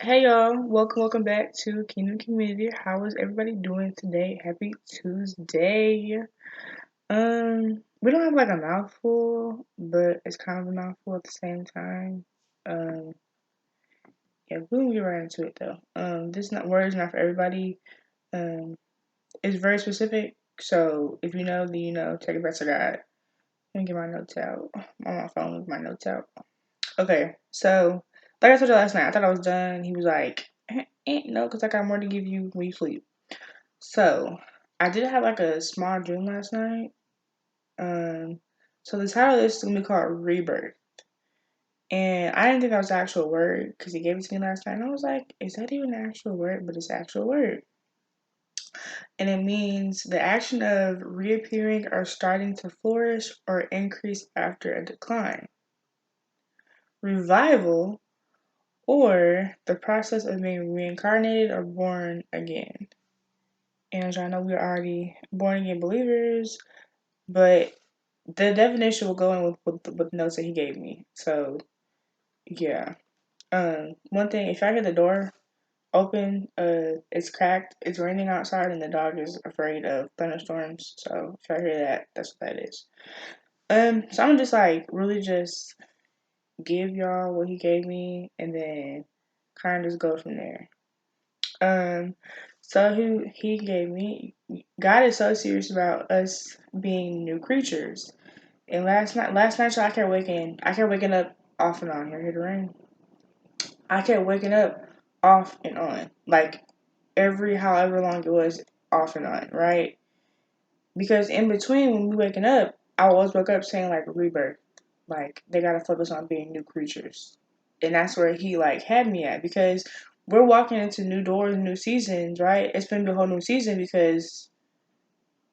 Hey y'all, welcome back to Kingdom Community. How is everybody doing today? Happy Tuesday. We don't have like a mouthful, but it's kind of a mouthful at the same time. Um, yeah, we're gonna get right into it though. This not word is not for everybody. Um, it's very specific. So if you know, then you know. Take it back to God. Let me get my notes out. I'm on my phone with my notes out. Okay, so like I told you last night, I thought I was done. He was like, no, because I got more to give you when you sleep. So I did have like a small dream last night. Um, so the title of this is gonna be called Rebirth, and I didn't think that was the actual word because he gave it to me last night, and I was like, is that even an actual word? But it's the actual word, and it means the action of reappearing or starting to flourish or increase after a decline. Revival or the process of being reincarnated or born again. And as y'all know, we're already born again believers, but the definition will go in with the notes that he gave me. So yeah. One thing, if I hear the door open, it's cracked, it's raining outside, and the dog is afraid of thunderstorms. So if I hear that, that's what that is. So I'm just like really just give y'all what he gave me, and then kind of just go from there. Um, so he gave me. God is so serious about us being new creatures. And last night, so I kept waking up off and on. You hear the rain? I kept waking up off and on, like every however long it was, off and on, right? Because in between when we waking up, I always woke up saying like rebirth, like they gotta focus on being new creatures, and that's where he like had me at because we're walking into new doors, new seasons, right? It's been a whole new season because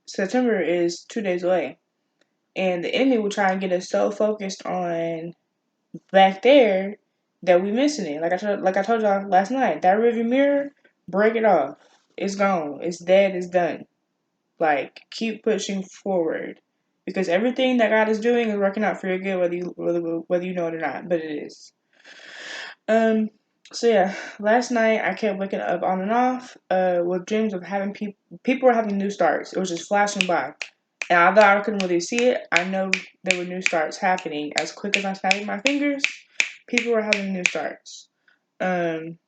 September is 2 days away, and the enemy will try and get us so focused on back there that we missing it. Like I told y'all last night, that rearview mirror, break it off. It's gone. It's dead. It's done. Like keep pushing forward because everything that God is doing is working out for your good, whether you know it or not. But it is. Um. So yeah, last night I kept waking up on and off. With dreams of having people were having new starts. It was just flashing by. And although I couldn't really see it, I know there were new starts happening as quick as I snapping my fingers. People were having new starts. Um,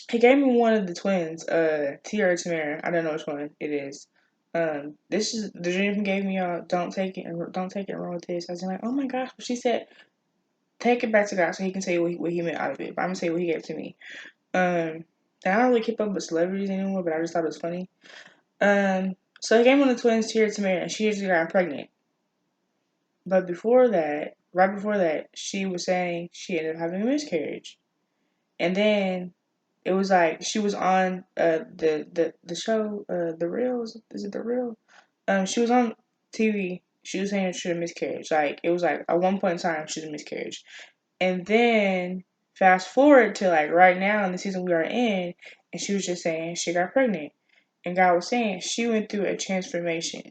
he gave me one of the twins, Tia or Tamara. I don't know which one it is. This is the dream he gave me. Y'all don't take it wrong with this. I was like, oh my gosh, she said, take it back to God so he can tell you what he meant out of it. But I'm gonna tell you what he gave to me. And I don't really keep up with celebrities anymore, but I just thought it was funny. So he gave me one of the twins, Tia or Tamara, and she just got pregnant. But before that, right before that, she was saying she ended up having a miscarriage. And then it was like she was on the show the reels, is it the real? She was on TV. She was saying she had a miscarriage. Like it was like at one point in time she had a miscarriage. And then fast forward to like right now in the season we are in, and she was just saying she got pregnant. And God was saying she went through a transformation.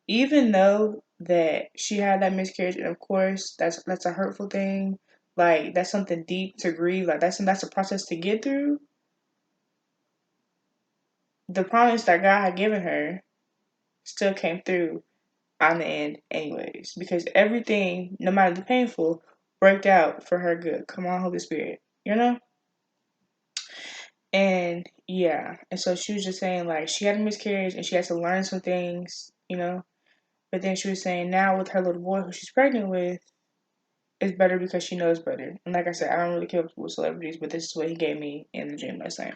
Even though that she had that miscarriage, and of course that's a hurtful thing, like that's something deep to grieve, like that's a process to get through. The promise that God had given her still came through on the end anyways, because everything, no matter the painful, worked out for her good. Come on, Holy Spirit, you know. And yeah, and so she was just saying like she had a miscarriage and she had to learn some things, you know. But then she was saying now with her little boy who she's pregnant with, it's better because she knows better. And like I said, I don't really keep up with celebrities, but this is what he gave me in the gym last night.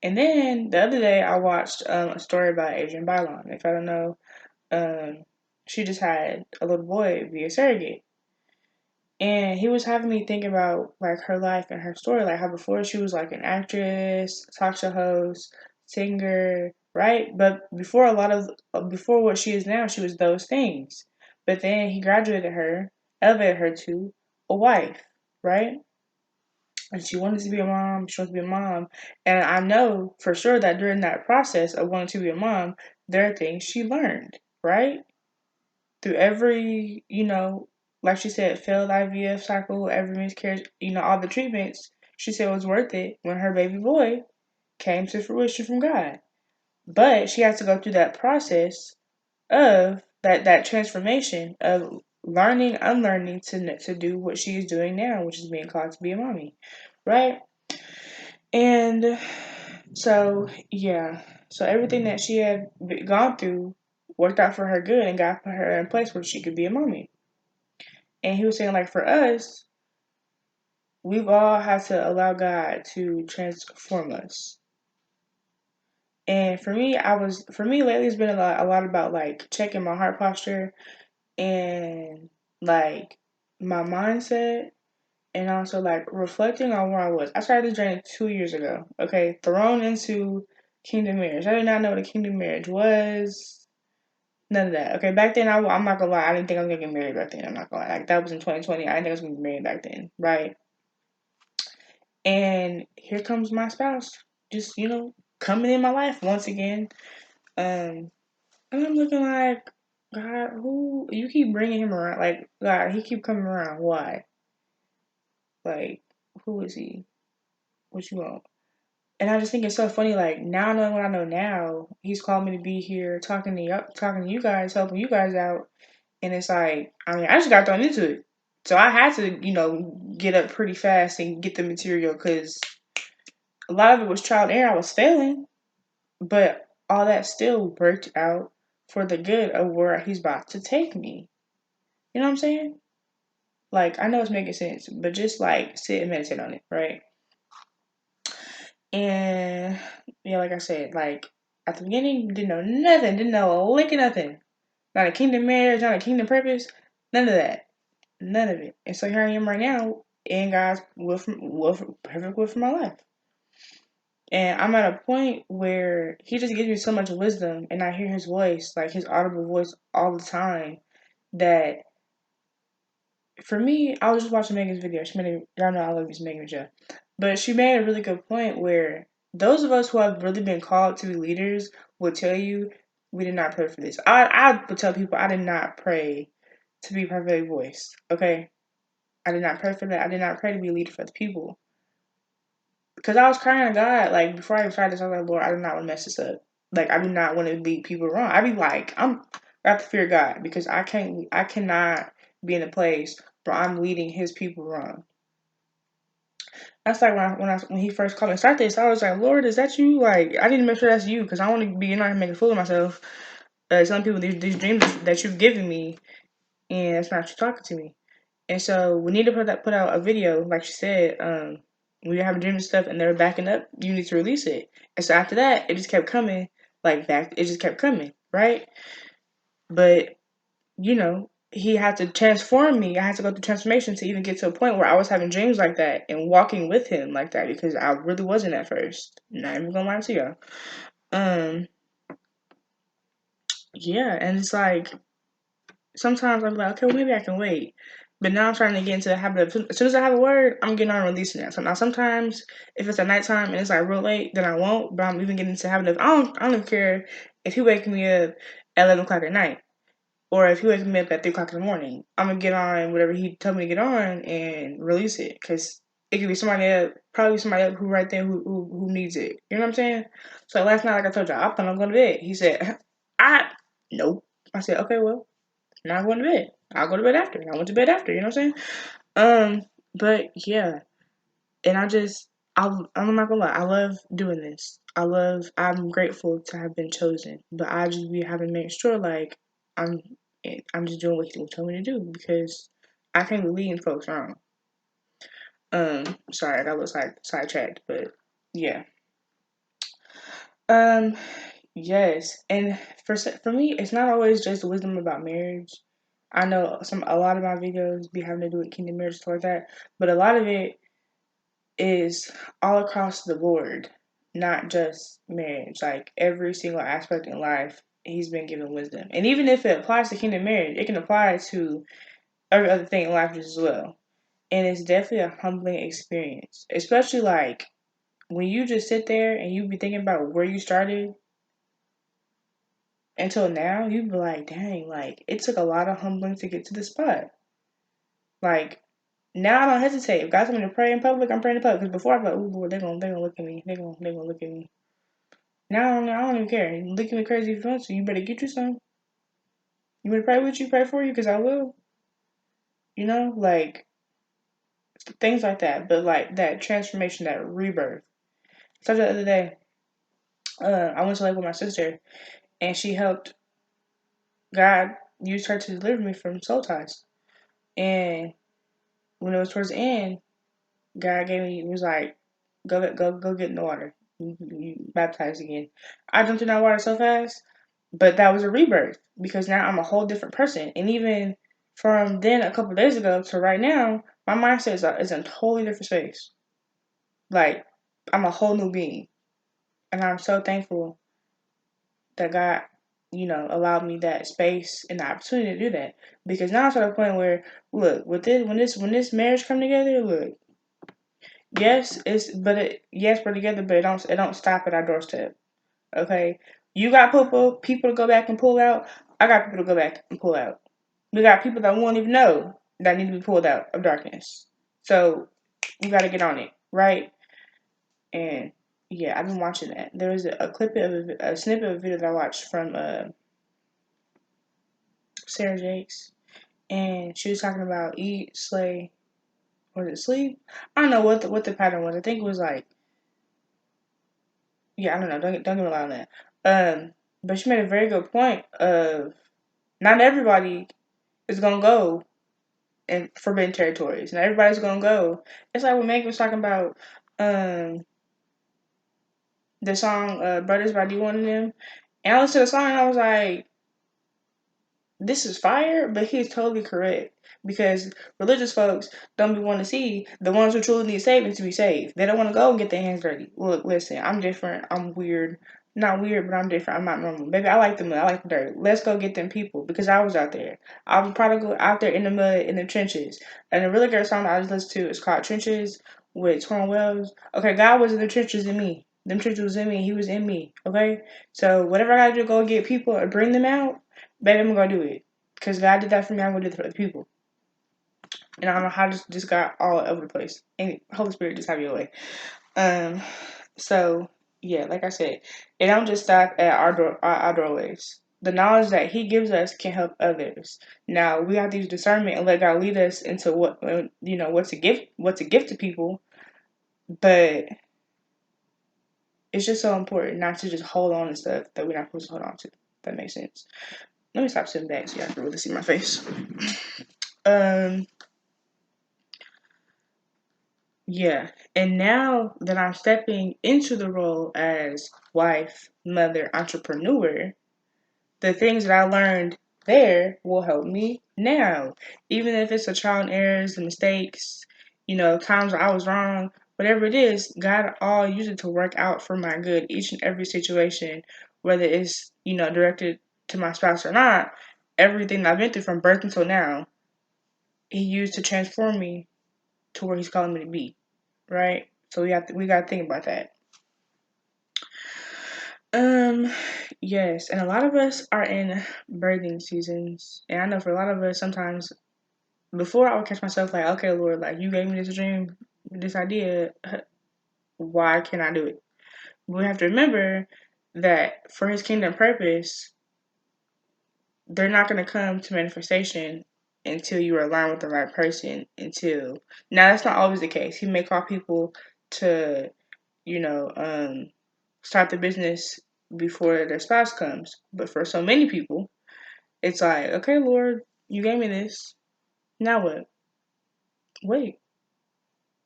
And then the other day, I watched a story about Adrian Bylon. If I don't know, she just had a little boy via surrogate. And he was having me think about like her life and her story, like how before she was like an actress, talk show host, singer, right? But before what she is now, she was those things. But then he graduated her, elevated her to a wife, right? And she wanted to be a mom. She wants to be a mom, and I know for sure that during that process of wanting to be a mom, there are things she learned, right? Through every, like she said, failed IVF cycle, every miscarriage, all the treatments, she said it was worth it when her baby boy came to fruition from God. But she has to go through that process of that transformation of learning, unlearning to do what she is doing now, which is being called to be a mommy, right? And so yeah, so everything that she had gone through worked out for her good, and God put her in a place where she could be a mommy. And he was saying, like, for us, we've all had to allow God to transform us. And for me lately, it's been a lot about like checking my heart posture and like my mindset, and also like reflecting on where I was. I started this journey 2 years ago. Okay, thrown into kingdom marriage. I did not know what a kingdom marriage was. None of that. Okay, back then I'm not gonna lie. I didn't think I was gonna get married back then. I'm not gonna lie. Like that was in 2020. I didn't think I was gonna get married back then, right? And here comes my spouse, just coming in my life once again. Um, and I'm looking like, God, who you keep bringing him around? Like, God, he keep coming around. Why? Like, who is he? What you want? And I just think it's so funny. Like now, knowing what I know now, he's called me to be here, talking to you guys, helping you guys out. And it's like, I mean, I just got thrown into it, so I had to, get up pretty fast and get the material because a lot of it was trial and error. I was failing, but all that still worked out for the good of where he's about to take me. You know what I'm saying? Like, I know it's making sense, but just like sit and meditate on it, right? And yeah, like I said, like at the beginning, didn't know nothing, didn't know a lick of nothing. Not a kingdom marriage, not a kingdom purpose, none of that. None of it. And so here I am right now in God's perfect will for my life. And I'm at a point where he just gives me so much wisdom, and I hear his voice, like his audible voice all the time, that for me, I was just watching Megan's video. Y'all know I love this Megan Joe. But she made a really good point where those of us who have really been called to be leaders will tell you we did not pray for this. I would tell people I did not pray to be perfectly voiced. Okay? I did not pray for that. I did not pray to be a leader for the people. Because I was crying to God, like, before I even tried this, I was like, Lord, I do not want to mess this up. Like, I do not want to lead people wrong. I be like, I have to fear God because I cannot be in a place where I'm leading his people wrong. That's like when he first called me to start this, I was like, Lord, is that you? Like, I need to make sure that's you because I want to be not making a fool of myself. Telling people these dreams that you've given me, and that's not you talking to me. And so we need to put out a video, like she said. When you have a dream and stuff, and they're backing up, you need to release it. And so after that, it just kept coming, like back. It just kept coming, right? But he had to transform me. I had to go through transformation to even get to a point where I was having dreams like that and walking with him like that because I really wasn't at first. Not even gonna lie to y'all. Um, yeah, and it's like sometimes I'm like, okay, well, maybe I can wait. But now I'm trying to get into the habit of as soon as I have a word, I'm getting on releasing it. So now sometimes if it's at nighttime and it's like real late, then I won't. But I'm even getting into the habit of I don't even care if he waking me up at 11 o'clock at night. Or if he wakes me up at 3 o'clock in the morning, I'm gonna get on whatever he told me to get on and release it. Cause it could be somebody else, probably somebody else who right there who needs it. You know what I'm saying? So last night, like I told you, I thought I'm going to bed. He said, I nope. I said, okay, well, now I'm going to bed. I'll go to bed after. I went to bed after. You know what I'm saying? But yeah, and I'm not gonna lie, I love doing this. I'm grateful to have been chosen, but I just be having to make sure like I'm I'm just doing what he told me to do because I can't be leading folks wrong. Sorry, I got a little sidetracked, but yeah. Um, yes, and for me, it's not always just wisdom about marriage. I know a lot of my videos be having to do with kingdom marriage stuff like that, but a lot of it is all across the board, not just marriage. Like every single aspect in life, he's been given wisdom. And even if it applies to kingdom marriage, it can apply to every other thing in life as well. And it's definitely a humbling experience, especially like when you just sit there and you be thinking about where you started until now, you be like, dang, like it took a lot of humbling to get to this spot. Like Now I don't hesitate. If God told me to pray in public, I'm praying in public. Because before I thought, oh Lord, they gonna look at me. They gonna look at me. Now I don't even care. You look at me crazy if you want to. You better get you some. You want to pray with you? Pray for you? Because I will. You know, like things like that. But like that transformation, that rebirth. So the other day, I went to Lake with my sister, and she helped God used her to deliver me from soul ties. And when it was towards the end, God gave me was like, go get in the water. You baptized again. I jumped in that water so fast, but that was a rebirth because now I'm a whole different person. And even from then a couple of days ago to right now, my mindset is in a totally different space. Like I'm a whole new being, and I'm so thankful that God, allowed me that space and the opportunity to do that. Because now I'm to the point where, look, with this, when this marriage come together, look, yes, we're together, but it don't stop at our doorstep. Okay, you got people to go back and pull out. I got people to go back and pull out. We got people that won't even know that need to be pulled out of darkness. So you got to get on it, right? And yeah, I've been watching that. There was a clip of a snippet of a video that I watched from Sarah Jakes, and she was talking about eat, slay, was it sleep? I don't know what the pattern was. I think it was like, yeah, I don't know. Don't get me wrong on that. But she made a very good point of not everybody is gonna go in forbidden territories. Not everybody's gonna go. It's like when Meg was talking about um the song "Brothers" by D1 and them, and I listened to the song and I was like, this is fire, but he's totally correct because religious folks don't be want to see the ones who truly need saving to be saved. They don't want to go and get their hands dirty. Look, listen, I'm different. I'm weird. Not weird, but I'm different. I'm not normal. Baby, I like the mud. I like the dirt. Let's go get them people because I was out there. I was probably out there in the mud, in the trenches. And a really good song that I just listened to is called Trenches with Torn Wells. Okay, God was in the trenches in me. Them trenches was in me. He was in me. Okay? So whatever I got to do to go get people or bring them out, baby, I'm gonna do it. Because God did that for me, I'm gonna do it for other people. And I don't know how this just got all over the place. And Holy Spirit, just have your way. Um, so yeah, like I said, it don't just stop at our doorways. The knowledge that He gives us can help others. Now we have to use discernment and let God lead us into what to give to people. But it's just so important not to just hold on to stuff that we're not supposed to hold on to. If that makes sense. Let me stop sitting back so y'all can really see my face. Um, yeah. And now that I'm stepping into the role as wife, mother, entrepreneur, the things that I learned there will help me now. Even if it's a trial and errors, the mistakes, times where I was wrong, whatever it is, God all used it to work out for my good each and every situation, whether it's, directed to my spouse or not. Everything that I've been through from birth until now, He used to transform me to where He's calling me to be. Right? So we got to think about that. Um, yes, and a lot of us are in birthing seasons, and I know for a lot of us, sometimes before I would catch myself like, okay, Lord, like you gave me this dream, this idea, why can't I do it? We have to remember that for His kingdom purpose, they're not going to come to manifestation until you are aligned with the right person. Until now, that's not always the case. He may call people to you know, start the business before their spouse comes. But for so many people, it's like, okay, Lord, you gave me this. Now what? Wait,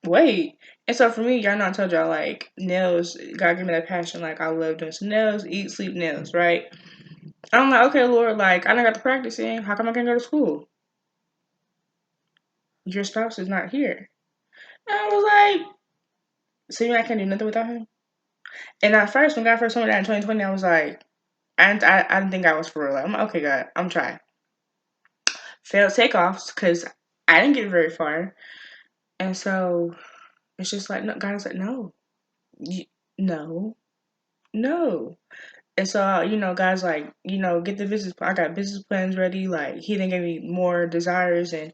wait. And so for me, y'all know I told y'all like nails. God gave me that passion. Like I love doing some nails, eat, sleep, nails. Right? I'm like, okay, Lord, like I don't got to practice in. How come I can't go to school? Your spouse is not here. And I was like, so you mean I can't do nothing without him? And at first, when God first told me that in 2020, I was like, I didn't think I was for real. Like, I'm like, okay, God, I'm trying. Failed takeoffs because I didn't get very far. And so it's just like, no, God was like, no, no, no. And so, guys, like, get the business. I got business plans ready. Like, He didn't give me more desires. And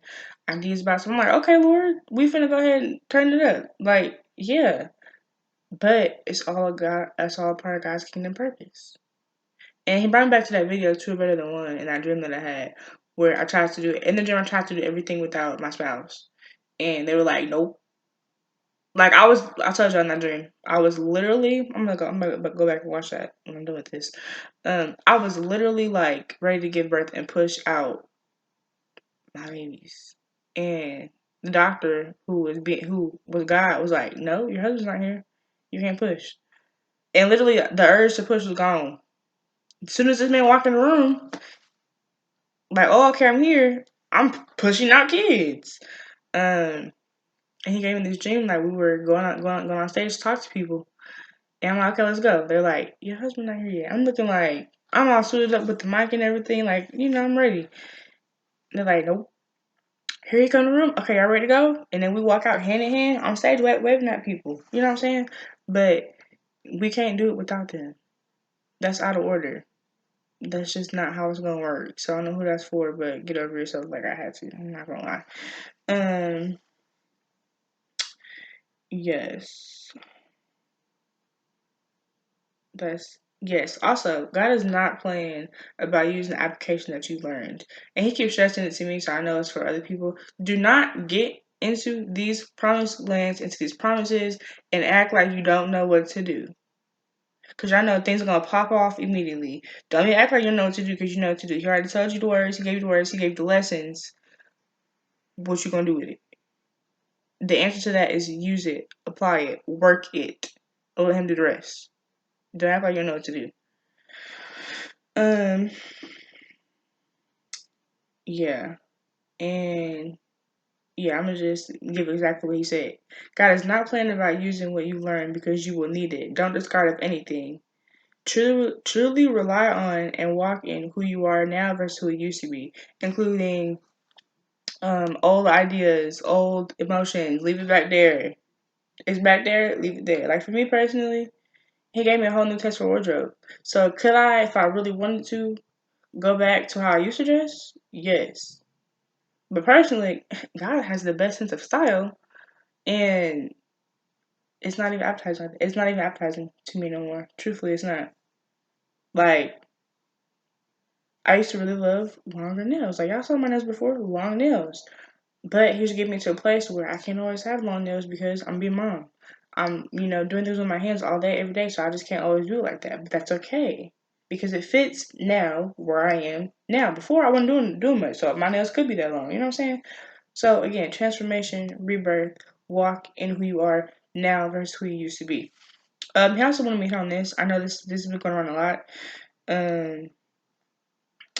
I need this box. I'm like, okay, Lord, we finna go ahead and turn it up. Like, yeah. But it's all God. That's all part of God's kingdom purpose. And he brought me back to that video, Two Better Than One, and that dream that I had, where I tried to do it. In the dream, I tried to do everything without my spouse. And they were like, nope. Like, I told you in that dream, I was literally, I'm gonna go back and watch that when I'm done with this. I was literally, like, ready to give birth and push out my babies. And the doctor, who was God, was like, no, your husband's not here. You can't push. And literally, the urge to push was gone. As soon as this man walked in the room, like, oh, okay, I'm here. I'm pushing out kids. And he gave me this dream like we were going on stage to talk to people. And I'm like, okay, let's go. They're like, your husband not here yet. I'm looking like I'm all suited up with the mic and everything, like, I'm ready. They're like, nope. Here you come to the room. Okay, y'all ready to go? And then we walk out hand in hand on stage waving at people. You know what I'm saying? But we can't do it without them. That's out of order. That's just not how it's gonna work. So I don't know who that's for, but get over yourself like I had to. I'm not gonna lie. Yes. Yes. Also, God is not playing about using the application that you learned. And he keeps stressing it to me, so I know it's for other people. Do not get into these promised lands, into these promises, and act like you don't know what to do. Because I know things are going to pop off immediately. Don't even act like you know what to do because you know what to do. He already told you the words, he gave you the words, he gave you the lessons. What you going to do with it? The answer to that is use it, apply it, work it. Let him do the rest. Don't act like you know what to do. Yeah. And yeah, I'm gonna just give exactly what he said. God is not planning about using what you learn because you will need it. Don't discard of anything. Truly rely on and walk in who you are now versus who you used to be, including old ideas, old emotions. Leave it back there. It's back there. Leave it there. Like for me personally, he gave me a whole new taste for wardrobe. So could I, if I really wanted to, go back to how I used to dress? Yes. But personally, God has the best sense of style, and it's not even appetizing. It's not even appetizing to me no more. Truthfully, it's not. Like, I used to really love longer nails. Like, y'all saw my nails before, long nails. But he's getting me to a place where I can't always have long nails because I'm being mom. I'm, doing things with my hands all day, every day, so I just can't always do it like that. But that's okay. Because it fits now where I am now. Before I wasn't doing much, so my nails could be that long. You know what I'm saying? So again, transformation, rebirth, walk in who you are now versus who you used to be. He also wanted me to hit on this. I know this has been going on a lot.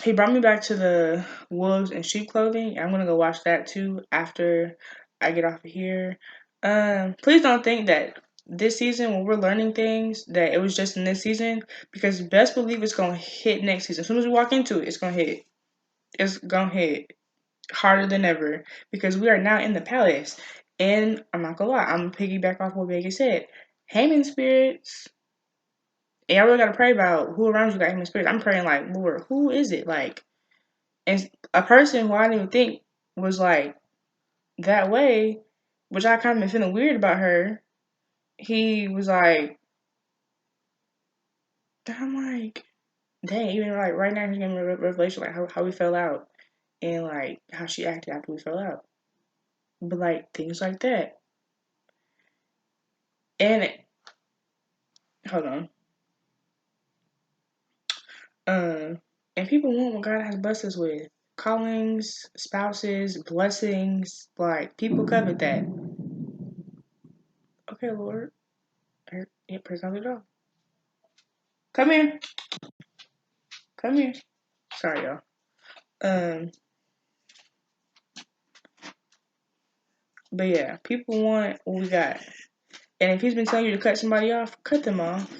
He brought me back to the wolves and sheep clothing. I'm gonna go watch that too after I get off of here. Please don't think that this season when we're learning things that it was just in this season, because best believe it's gonna hit next season. As soon as we walk into it, it's gonna hit. It's gonna hit harder than ever because we are now in the palace. And I'm not gonna lie, I'm gonna piggyback off what Vegas said. Haman spirits. And y'all really gotta pray about who around you got Haman spirits. I'm praying like, Lord, who is it? Like, and a person who I didn't even think was like that way, which I kind of been feeling weird about her. He was like, I'm like, dang, even like right now he's giving me a revelation like how we fell out and like how she acted after we fell out. But like things like that. And hold on. And people want what God has blessed us with. Callings, spouses, blessings, like people covet that. Okay, Lord. Yeah, praise God the door. Come here. Come here. Sorry, y'all. But yeah, people want what we got. And if he's been telling you to cut somebody off, cut them off.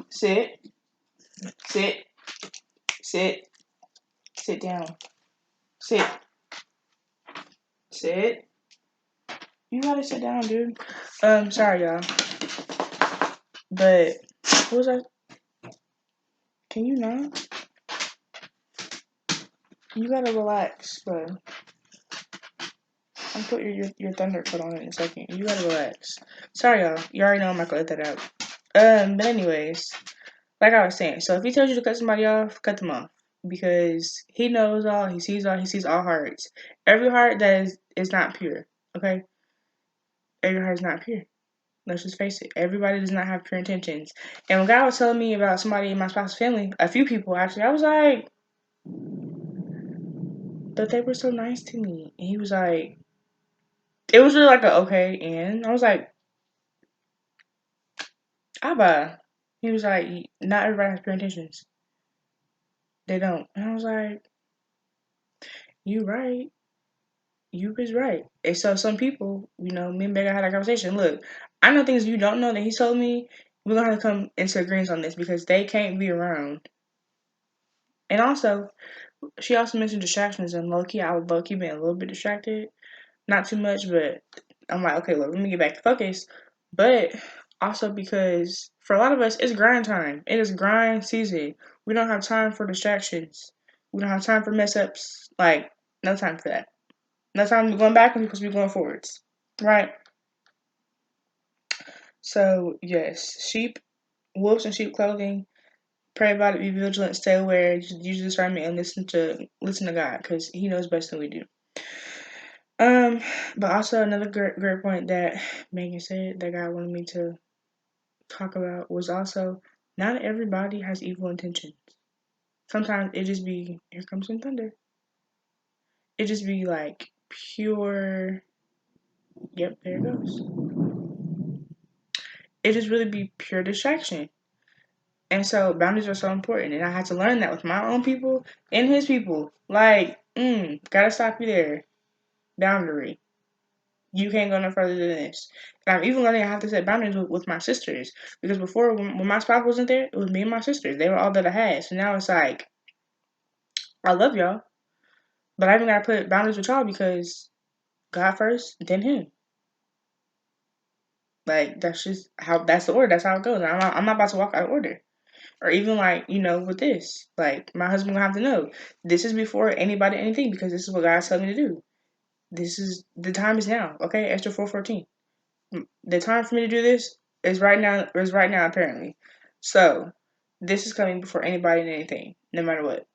Sit. Sit. Sit. Sit down. Sit. Sit. You gotta sit down, dude. Sorry, y'all. But what was I? Can you not? You gotta relax, bro. I'm put your thunder coat on in a second. You gotta relax. Sorry, y'all. You already know I'm not gonna let that out. But anyways, like I was saying, so if he tells you to cut somebody off, cut them off. Because he knows all, he sees all hearts. Every heart that is not pure. Okay? Every heart is not pure. Let's just face it. Everybody does not have pure intentions. And when God was telling me about somebody in my spouse's family, a few people actually, I was like, but they were so nice to me. And he was like, it was really like a okay, and I was like, Abba. He was like, not everybody has pure intentions. They don't. And I was like, you right. You was right. And so some people, me and Becca had that conversation. Look, I know things you don't know that he told me. We're gonna have to come into agreement on this because they can't be around. And also, she also mentioned distractions, and low-key, I was low-key being a little bit distracted. Not too much, but I'm like, okay, look, let me get back to focus. But also because for a lot of us, it's grind time. It is grind season. We don't have time for distractions. We don't have time for mess ups. Like, no time for that. No time to be going back when we're supposed to be going forwards. Right? So, yes, wolves in sheep clothing. Pray about it, be vigilant, stay aware, use discernment, and listen to God, because He knows better than we do. But also another great point that Megan said that God wanted me to talk about was also not everybody has evil intentions. Sometimes it just be here comes some thunder. It just be like pure. Yep, there it goes. It just really be pure distraction. And so boundaries are so important, and I had to learn that with my own people and his people. Like, gotta stop you there. Boundary. You can't go no further than this. And I'm even learning I have to set boundaries with my sisters. Because before, when my spouse wasn't there, it was me and my sisters. They were all that I had. So now it's like, I love y'all. But I even got to put boundaries with y'all because God first, then Him. Like, that's the order. That's how it goes. I'm not about to walk out of order. Or even like, with this. Like, my husband will have to know. This is before anybody anything because this is what God's telling me to do. The time is now. Okay? Extra 4:14. The time for me to do this is right now. Is right now, apparently. So this is coming before anybody and anything, no matter what.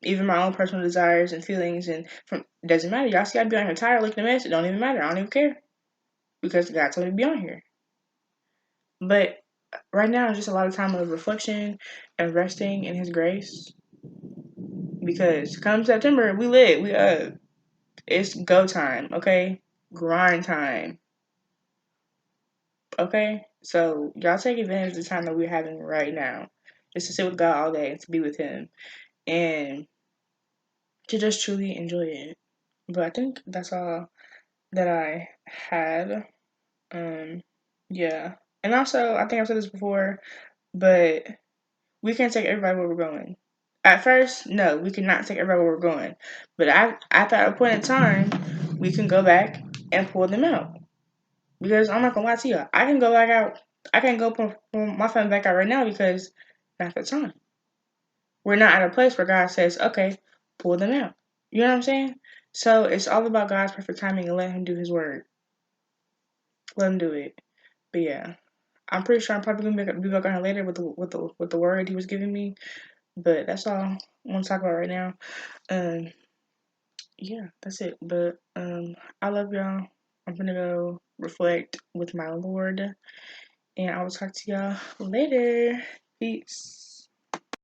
Even my own personal desires and feelings, and it doesn't matter. Y'all see, I be on here tired, looking a mess. It don't even matter. I don't even care because God told me to be on here. But right now, it's just a lot of time of reflection and resting in His grace. Because come September, we lit, we up. It's go time, okay? Grind time. Okay? So y'all take advantage of the time that we're having right now. Just to sit with God all day and to be with Him. And to just truly enjoy it. But I think that's all that I had. Yeah. And also, I think I've said this before, but we can't take everybody where we're going. At first, no, we cannot take everybody where we're going. But at a point in time, we can go back and pull them out. Because I'm not gonna lie to you, I can go back out. I can go pull my family back out right now because not the time. We're not at a place where God says, "Okay, pull them out." You know what I'm saying? So it's all about God's perfect timing and let Him do His word. Let Him do it. But yeah, I'm pretty sure I'm probably gonna be back on here later with the word He was giving me. But that's all I want to talk about right now. Yeah, that's it. But I love y'all. I'm gonna go reflect with my Lord, and I will talk to y'all later. Peace.